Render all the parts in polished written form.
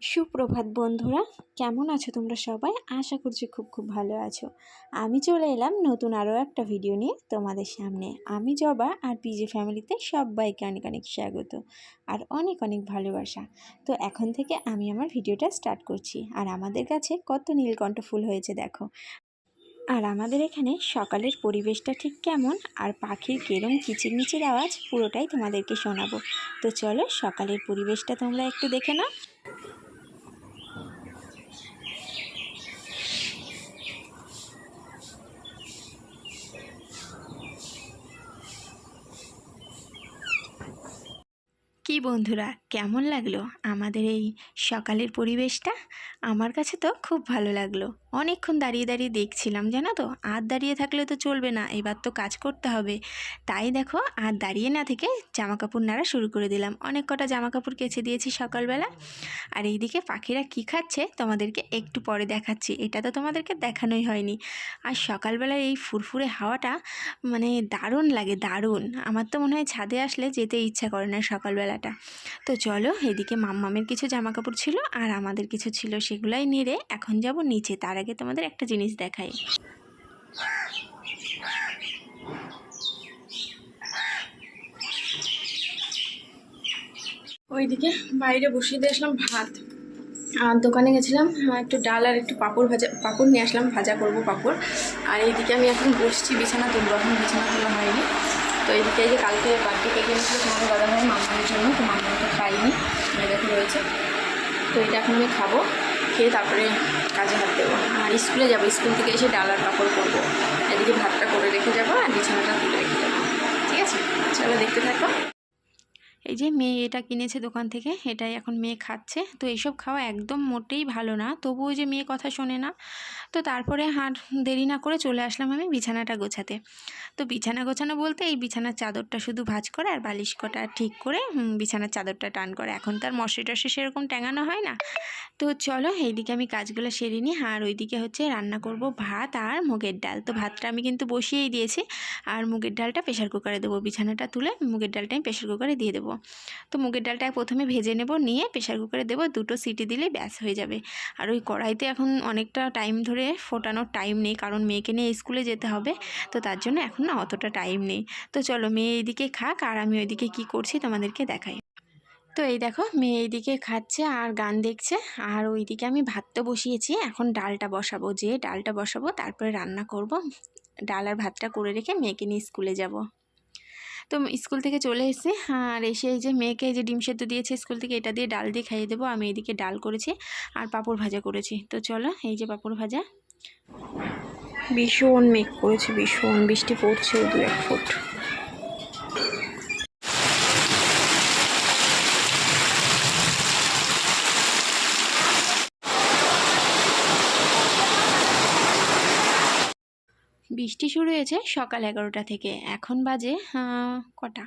সুপ্রভাত বন্ধুরা, কেমন আছো তোমরা সবাই? আশা করছি খুব ভালো আছো। আমি চলে এলাম নতুন আরও একটা ভিডিও নিয়ে তোমাদের সামনে। আমি জবা আর পিজে ফ্যামিলিতে সবাইকে অনেক স্বাগত আর অনেক ভালোবাসা। তো এখন থেকে আমি আমার ভিডিওটা স্টার্ট করছি। আর আমাদের কাছে কত নীলকণ্ঠ ফুল হয়েছে দেখো। আর আমাদের এখানে সকালের পরিবেশটা ঠিক কেমন আর পাখির কেরম কিচিরমিচির আওয়াজ পুরোটাই তোমাদেরকে শোনাবো। তো চলো সকালের পরিবেশটা তোমরা একটু দেখে নাও। কি বন্ধুরা, কেমন লাগলো আমাদের এই সকালের পরিবেশটা? আমার কাছে তো খুব ভালো লাগলো। অনেকক্ষণ দাঁড়িয়ে দেখছিলাম, জানো তো। আর দাঁড়িয়ে থাকলে তো চলবে না, এবার তো কাজ করতে হবে। তাই দেখো, আর দাঁড়িয়ে না থেকে জামাকাপড় নাড়া শুরু করে দিলাম। অনেক কটা জামাকাপড় কেচে দিয়েছি সকালবেলা। আর এইদিকে পাখিরা কি খাচ্ছে তোমাদেরকে একটু পরে দেখাচ্ছি। এটা তো তোমাদেরকে দেখানোই হয়নি। আর সকালবেলার এই ফুরফুরে হাওয়াটা মানে দারুণ লাগে, দারুণ। আমার তো মনে হয় ছাদে আসলে যেতে ইচ্ছা করে না সকালবেলাটা। তো চলো, এদিকে মাম্মামের কিছু জামাকাপড় ছিল আর আমাদের কিছু ছিল, সেগুলাই নেড়ে এখন যাব নিচে। তার আগে তোমাদের একটা জিনিস দেখাই। ওইদিকে বাইরে বসিয়ে দিয়ে আসলাম ভাত। আর দোকানে গেছিলাম, একটু ডাল আর একটু পাঁপড় নিয়ে আসলাম, ভাজা করব পাঁপড়। আর এইদিকে আমি এখন বসছি, বিছানা তুলবো। এখন বিছানা তোলা হয়নি। তো এইদিকে এই যে কালকে বার্থডে কেটে এনেছিল তোমার দাদা ভাই মামার জন্য, তো মামাটা খাইনি, দেখে রয়েছে। তো এটা এখন আমি খাবো, খেয়ে তারপরে কাজে হাত দেবো। আর স্কুলে যাবো, স্কুল থেকে এসে ডাল আর পাঁপড় করবো। এদিকে ভাতটা করে রেখে যাবো আর বিছানাটা তুলে রেখে যাবো। ঠিক আছে, চলো দেখতে থাকো। এই যে মেয়ে এটা কিনেছে দোকান থেকে, এটাই এখন মেয়ে খাচ্ছে। তো এইসব খাওয়া একদম মোটেই ভালো না, তবুও যে মেয়ে কথা শোনে না। তো তারপরে আর দেরি না করে চলে আসলাম আমি বিছানাটা গোছাতে। তো বিছানা গোছানো বলতে এই বিছানার চাদরটা শুধু ভাঁজ করে আর বালিশ কটা ঠিক করে বিছানার চাদরটা টান করে। এখন তার মশারি টশারি সেরকম টাঙানো হয় না। তো চলো এইদিকে আমি কাজগুলো সেরে নিই। আর ওইদিকে হচ্ছে রান্না করব ভাত আর মুগের ডাল। তো ভাতটা আমি কিন্তু বসিয়েই দিয়েছি, আর মুগের ডালটা প্রেশার কুকারে দেবো। বিছানাটা তুলে মুগের ডালটা আমি প্রেশার কুকারে দিয়ে দেবো। তো মুগের ডালটা প্রথমে ভেজে নেব, নিয়ে প্রেশার কুকারে দেবো। 2টো সিটি দিলেই ব্যাস হয়ে যাবে। আর ওই কড়াইতে এখন অনেকটা টাইম ধরে ফোটানোর টাইম নেই, কারণ মেয়েকে নিয়ে স্কুলে যেতে হবে। তো তার জন্য এখন না অতটা টাইম নেই। তো চলো মেয়ে এইদিকে খাক আর আমি ওইদিকে কি করছি তোমাদেরকে দেখাই। তো এই দেখো, মেয়ে এইদিকে খাচ্ছে আর গান দেখছে। আর ওইদিকে আমি ভাতটা বসিয়েছি, এখন ডালটা বসাবো। ডালটা বসাবো তারপরে রান্না করব। ডাল আর ভাতটা করে রেখে মেয়েকে নিয়ে স্কুলে যাব। তো স্কুল থেকে চলে এসেছি, আর এসে এই যে মেয়েকে যে ডিম সেদ্ধ দিয়েছে স্কুল থেকে, এটা দিয়ে ডাল দিয়ে খাইয়ে দেবো। আমি এদিকে ডাল করেছি আর পাঁপড় ভাজা করেছি। তো চলো, এই যে পাঁপড় ভাজা। ভীষণ মেঘ করেছে, ভীষণ বৃষ্টি পড়ছে 2-1 ফুট। বৃষ্টি শুরু হয়েছে সকাল 11টা থেকে, এখন বাজে কটা,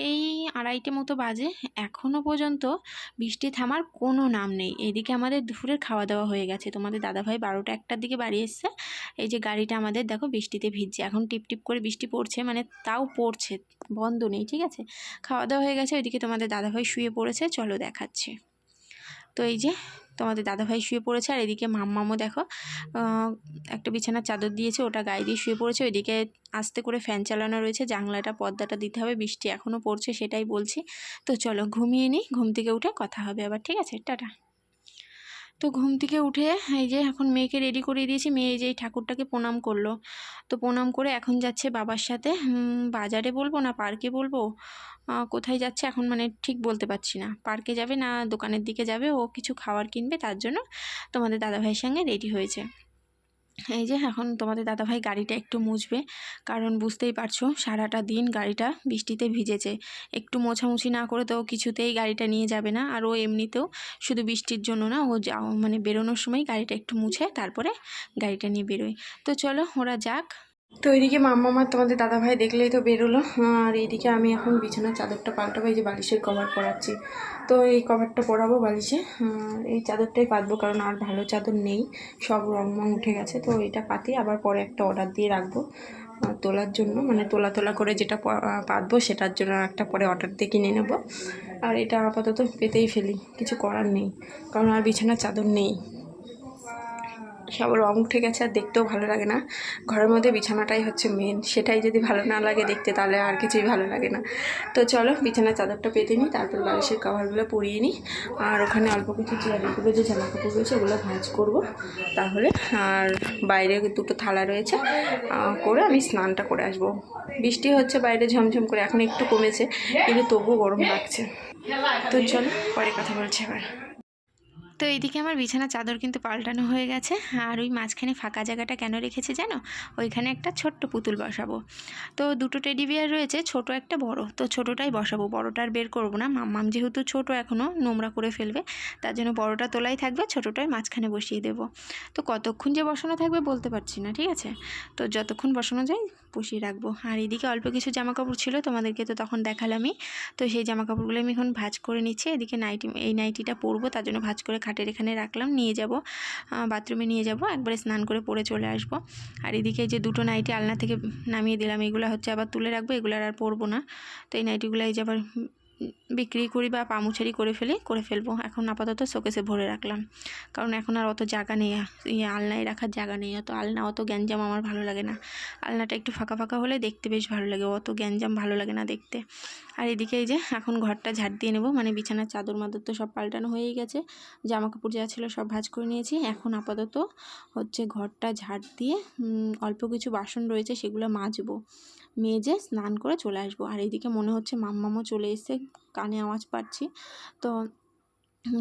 এই 2:30 মতো বাজে। এখনও পর্যন্ত বৃষ্টি থামার কোনো নাম নেই। এদিকে আমাদের দুপুরের খাওয়া দাওয়া হয়ে গেছে। তোমাদের দাদাভাই 12টা-1টার দিকে বাড়ি এসছে। এই যে গাড়িটা আমাদের দেখো বৃষ্টিতে ভিজছে, এখন টিপটিপ করে বৃষ্টি পড়ছে, মানে তাও পড়ছে, বন্ধ নেই। ঠিক আছে, খাওয়া দাওয়া হয়ে গেছে। ওইদিকে তোমাদের দাদাভাই শুয়ে পড়েছে, চলো দেখাচ্ছে। তো এই যে তোমাদের দাদাভাই শুয়ে পড়েছে, আর এদিকে মাম্মামও দেখো একটা বিছানার চাদর দিয়েছে, ওটা গায়ে দিয়ে শুয়ে পড়েছে। ওইদিকে আস্তে করে ফ্যান চালানো রয়েছে, জানলাটা পর্দাটা দিতে হবে, বৃষ্টি এখনও পড়ছে সেটাই বলছি। তো চলো ঘুমিয়ে নিই, ঘুম থেকে উঠে কথা হবে আবার। ঠিক আছে, টাটা। তো ঘুম থেকে উঠে এই যে এখন মেয়েকে রেডি করে দিয়েছি। মেয়ে এই যে এই ঠাকুরটাকে প্রণাম করলো। তো প্রণাম করে এখন যাচ্ছে বাবার সাথে বাজারে বলবো না পার্কে বলবো, কোথায় যাচ্ছে এখন মানে ঠিক বলতে পারছি না। পার্কে যাবে না দোকানের দিকে যাবে, ও কিছু খাবার কিনবে, তার জন্য তোমাদের দাদাভাইয়ের সঙ্গে রেডি হয়েছে। এই যে এখন তোমাদের দাদাভাই গাড়িটা একটু মুছবে, কারণ বুঝতেই পারছো সারাটা দিন গাড়িটা বৃষ্টিতে ভিজেছে। একটু মোছামুছি না করে তো কিছুতেই গাড়িটা নিয়ে যাবে না। আর ও এমনিতেও শুধু বৃষ্টির জন্য না, ও মানে বেরোনোর সময় গাড়িটা একটু মুছে তারপরে গাড়িটা নিয়ে বেরোয়। তো চলো ওরা যাক। তো এইদিকে মাম্মা তোমাদের দাদাভাই দেখলেই তো বেরোলো। আর এইদিকে আমি এখন বিছানার চাদরটা পাল্টাবো। এই যে বালিশের কভার পরাচ্ছি, তো এই কভারটা পরাবো বালিশে। এই চাদরটাই পাতবো, কারণ আর ভালো চাদর নেই, সব রং উঠে গেছে। তো এটা পাতি আবার পরে একটা অর্ডার দিয়ে রাখবো। তোলার জন্য, মানে তোলা তোলা করে যেটা পাতবো সেটার জন্য একটা পরে অর্ডার দিয়ে কিনে নেব। আর এটা আপাতত পেতেই ফেলি, কিছু করার নেই, কারণ আর বিছানার চাদর নেই, সব রং উঠে গেছে আর দেখতেও ভালো লাগে না। ঘরের মধ্যে বিছানাটাই হচ্ছে মেন, সেটাই যদি ভালো না লাগে দেখতে তাহলে আর কিছুই ভালো লাগে না। তো চলো বিছানার চাদরটা পেতে নিই, তারপর বালিশের কভারগুলো পরিয়ে নিই, আর ওখানে অল্প কিছু চেয়ারগুলো যে জামা কাপড় রয়েছে ওগুলো ভাঁজ করবো তাহলে। আর বাইরে দুটো থালা রয়েছে, করে আমি স্নানটা করে আসবো। বৃষ্টি হচ্ছে বাইরে ঝমঝম করে, এখন একটু কমেছে কিন্তু তবুও গরম লাগছে। তো চলো পরে কথা বলছি আবার। তো এইদিকে আমার বিছানা চাদর কিন্তু পাল্টানো হয়ে গেছে, আর ওই মাঝখানে ফাঁকা জায়গাটা কেন রেখেছি জানো? ওইখানে একটা ছোট্ট পুতুল বসাবো। তো দুটো টেডি বিয়ার রয়েছে, ছোট একটা বড়, তো ছোটোটাই বসাবো, বড়টা আর বের করবো না। মাম্মাম যেহেতু ছোট এখনও নোংরা করে ফেলবে, তার জন্য বড়টা তোলাই থাকবে, ছোটোটাই মাঝখানে বসিয়ে দেবো। তো কতক্ষণ যে বসানো থাকবে বলতে পারছি না, ঠিক আছে? তো যতক্ষণ বসানো যায় বসিয়ে রাখবো। আর এদিকে অল্প কিছু জামা কাপড় ছিল, তোমাদেরকে তো তখন দেখালামই। তো সেই জামা কাপড়গুলো আমি এখন ভাঁজ করে নিচ্ছি। এদিকে এই নাইটিটা পরবো, তার জন্য ভাঁজ করে খাটের এখানে রাখলাম, নিয়ে যাব বাথরুমে, নিয়ে যাব, একবারে স্নান করে পরে চলে আসব। আর এদিকে যে দুটো নাইটি আলনা থেকে নামিয়ে দিলাম, এগুলো হচ্ছে আবার তুলে রাখবো, এগুলো আর পরবো না। তো এই নাইটিগুলো এই যে আবার বিক্রি করি বা পামুছারি করে ফেলবো। এখন আপাতত শোকেসে ভরে রাখলাম, কারণ এখন আর অত জায়গা নেই, আলনায় রাখার জায়গা নেই। অত গ্যাঞ্জাম আমার ভালো লাগে না। আলনাটা একটু ফাঁকা ফাঁকা হলে দেখতে বেশ ভালো লাগে, অত গ্যাঞ্জাম ভালো লাগে না দেখতে। আর এদিকে এই যে এখন ঘরটা ঝাড় দিয়ে নেবো, মানে বিছানার চাদর মাদর তো সব পাল্টানো হয়েই গেছে, জামা কাপড় যা ছিল সব ভাঁজ করে নিয়েছি। এখন আপাতত হচ্ছে ঘরটা ঝাড় দিয়ে অল্প কিছু বাসন রয়েছে সেগুলো মাজবো, মেজে স্নান করে চলে আসবো। আর এইদিকে মনে হচ্ছে মাম্মামও চলে এসে, কানে আওয়াজ পাচ্ছি, তো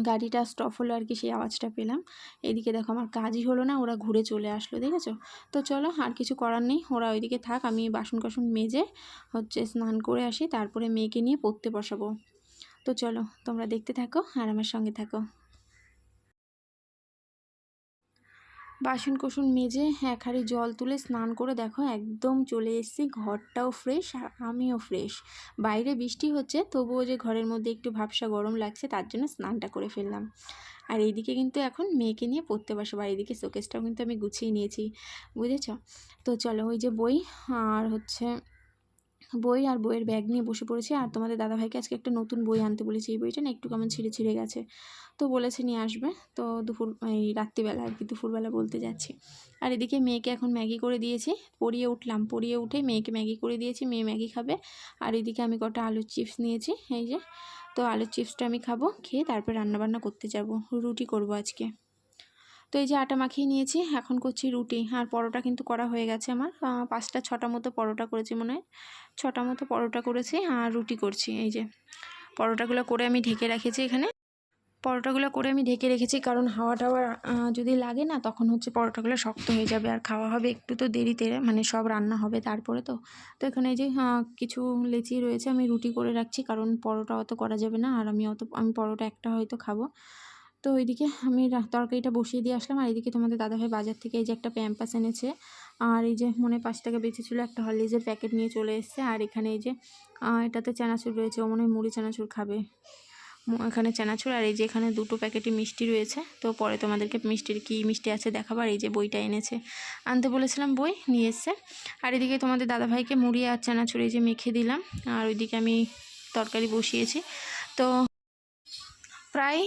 গাড়িটা স্টপ হলো আর কি, সেই আওয়াজটা পেলাম। এদিকে দেখো আমার কাজই হলো না, ওরা ঘুরে চলে আসলো, দেখেছো? তো চলো আর কিছু করার নেই, ওরা ওইদিকে থাক, আমি বাসন কাসন মেজে হচ্ছে স্নান করে আসি, তারপরে মেয়েকে নিয়ে পড়তে বসাবো। তো চলো তোমরা দেখতে থাকো আর আমার সঙ্গে থাকো। বাসন কোসন মেজে এক হাঁড়ি জল তুলে স্নান করে দেখো একদম চলে এসেছি, ঘরটাও ফ্রেশ আর আমিও ফ্রেশ। বাইরে বৃষ্টি হচ্ছে, তবুও যে ঘরের মধ্যে একটু ভাবসা গরম লাগছে, তার জন্য স্নানটা করে ফেললাম। আর এইদিকে কিন্তু এখন মেয়েকে নিয়ে পড়তে বসবো। আর এইদিকে শোকেসটাও কিন্তু আমি গুছিয়ে নিয়েছি, বুঝেছ? তো চলো ওই যে বই আর হচ্ছে বই আর বইয়ের ব্যাগ নিয়ে বসে পড়েছি। আর তোমাদের দাদাভাইকে আজকে একটা নতুন বই আনতে বলেছি, এই বইটা না একটু কেমন ছিঁড়ে ছিঁড়ে গেছে, তো বলেছে নিয়ে আসবে। তো এই রাত্রিবেলা আর কি, দুপুরবেলা বলতে যাচ্ছি। আর এদিকে মেয়েকে এখন ম্যাগি করে দিয়েছি, পরিয়ে উঠলাম, পরিয়ে উঠে মেয়েকে ম্যাগি করে দিয়েছি, মেয়ে ম্যাগি খাবে। আর এদিকে আমি কটা আলুর চিপস নিয়েছি, এই যে, তো আলুর চিপসটা আমি খাবো, খেয়ে তারপর রান্নাবান্না করতে যাব, রুটি করব আজকে। তো এই যে আটা মাখিয়ে নিয়েছি, এখন করছি রুটি। আর পরোটা কিন্তু করা হয়ে গেছে আমার, 5-6টা মতো পরোটা করেছি, মনে হয় 6টা মতো পরোটা করেছি, আর রুটি করছি। এই যে পরোটাগুলো করে আমি ঢেকে রেখেছি, কারণ হাওয়া টাওয়া যদি লাগে না, তখন হচ্ছে পরোটাগুলো শক্ত হয়ে যাবে, আর খাওয়া হবে একটু তো দেরিতে, মানে সব রান্না হবে তারপরে। তো এখানে এই যে কিছু লেচি রয়েছে, আমি রুটি করে রাখছি, কারণ পরোটা অত করা যাবে না, আর আমি পরোটা একটা হয়তো খাবো। তো ওইদিকে আমি তরকারিটা বসিয়ে দিয়ে আসলাম। আর এইদিকে তোমাদের দাদাভাই বাজার থেকে এই যে একটা প্যাম্পাস এনেছে, আর এই যে মনে 5 টাকা বেঁচেছিলো, একটা হরলিক্সের প্যাকেট নিয়ে চলে এসছে। আর এখানে এই যে এটাতে চানাচুর রয়েছে, ও মনে হয় মুড়ি চানাচুর খাবে, এখানে চানাচুর। আর এই যে এখানে 2টো প্যাকেটই মিষ্টি রয়েছে, তো পরে তোমাদেরকে মিষ্টির কী মিষ্টি আছে দেখাবার। এই যে বইটা এনেছে, আনতে বলেছিলাম, বই নিয়ে এসছে। আর এদিকে তোমাদের দাদাভাইকে মুড়ি আর চানাচুর এই যে মেখে দিলাম, আর ওইদিকে আমি তরকারি বসিয়েছি। তো প্রায়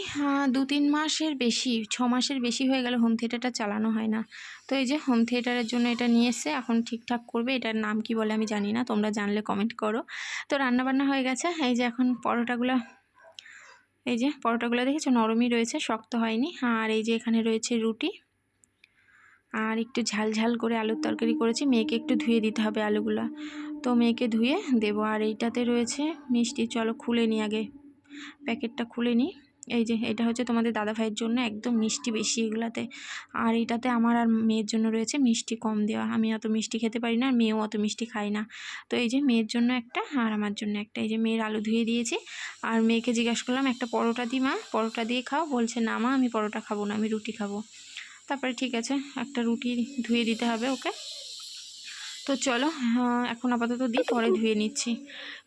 2-3 মাসের বেশি, 6 মাসের বেশি হয়ে গেল হোম থিয়েটারটা চালানো হয় না। তো এই যে হোম থিয়েটারের জন্য এটা নিয়ে এসে এখন ঠিকঠাক করবে, এটার নাম কি বলে আমি জানি না, তোমরা জানলে কমেন্ট করো। তো রান্নাবান্না হয়ে গেছে। এই যে এখন পরোটাগুলো দেখেছো নরমই রয়েছে, শক্ত হয়নি। আর এই যে এখানে রয়েছে রুটি, আর একটু ঝাল ঝাল করে আলুর তরকারি করেছি, মেয়েকে একটু ধুয়ে দিতে হবে আলুগুলো, তো মেয়েকে ধুয়ে দেবো। আর এইটাতে রয়েছে মিষ্টি, চলো খুলে নিই আগে, প্যাকেটটা খুলে নিই। এই যে এটা হচ্ছে তোমাদের দাদাভাইয়ের জন্য, একদম মিষ্টি বেশি এগুলাতে। আর এটাতে আমার আর মেয়ের জন্য রয়েছে মিষ্টি কম দেওয়া, আমি অত মিষ্টি খেতে পারি না, আর মেয়েও অত মিষ্টি খায় না। তো এই যে মেয়ের জন্য একটা আর আমার জন্য একটা। এই যে মেয়ের আলু ধুয়ে দিয়েছি, আর মেয়েকে জিজ্ঞাসা করলাম একটা পরোটা দিই মা, পরোটা দিয়ে খাও, বলছে না মা আমি পরোটা খাবো না, আমি রুটি খাবো। তারপরে ঠিক আছে, একটা রুটি ধুয়ে দিতে হবে ওকে। তো চলো এখন আপাতত দিই, পরে ধুয়ে নিচ্ছি।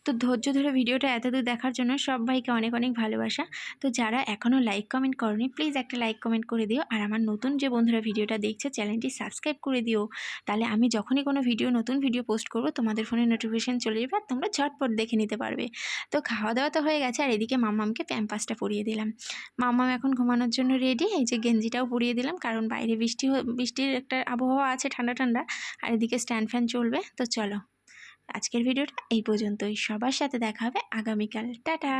তো ধৈর্য ধরে ভিডিওটা এতদূর দেখার জন্য সবাইকে অনেক অনেক ভালোবাসা। তো যারা এখনও লাইক কমেন্ট করনি প্লিজ একটা লাইক কমেন্ট করে দিও, আর আমার নতুন যে বন্ধুরা ভিডিওটা দেখছে চ্যানেলটি সাবস্ক্রাইব করে দিও। তাহলে আমি যখনই কোনো নতুন ভিডিও পোস্ট করব তোমাদের ফোনে নোটিফিকেশান চলে যাবে আর তোমরা ঝটপট দেখে নিতে পারবে। তো খাওয়া দাওয়া তো হয়ে গেছে, আর এদিকে মাম্মামকে প্যাম্পাসটা পরিয়ে দিলাম। মাম্মাম এখন ঘুমানোর জন্য রেডি। এই যে গেঞ্জিটাও পরিয়ে দিলাম, কারণ বাইরে বৃষ্টির একটা আবহাওয়া আছে, ঠান্ডা ঠান্ডা, আর এদিকে স্ট্যান্ড ফ্যান চলবে। তো চলো আজকের ভিডিওটা এই পর্যন্তই, সবার সাথে দেখা হবে আগামীকাল। টাটা।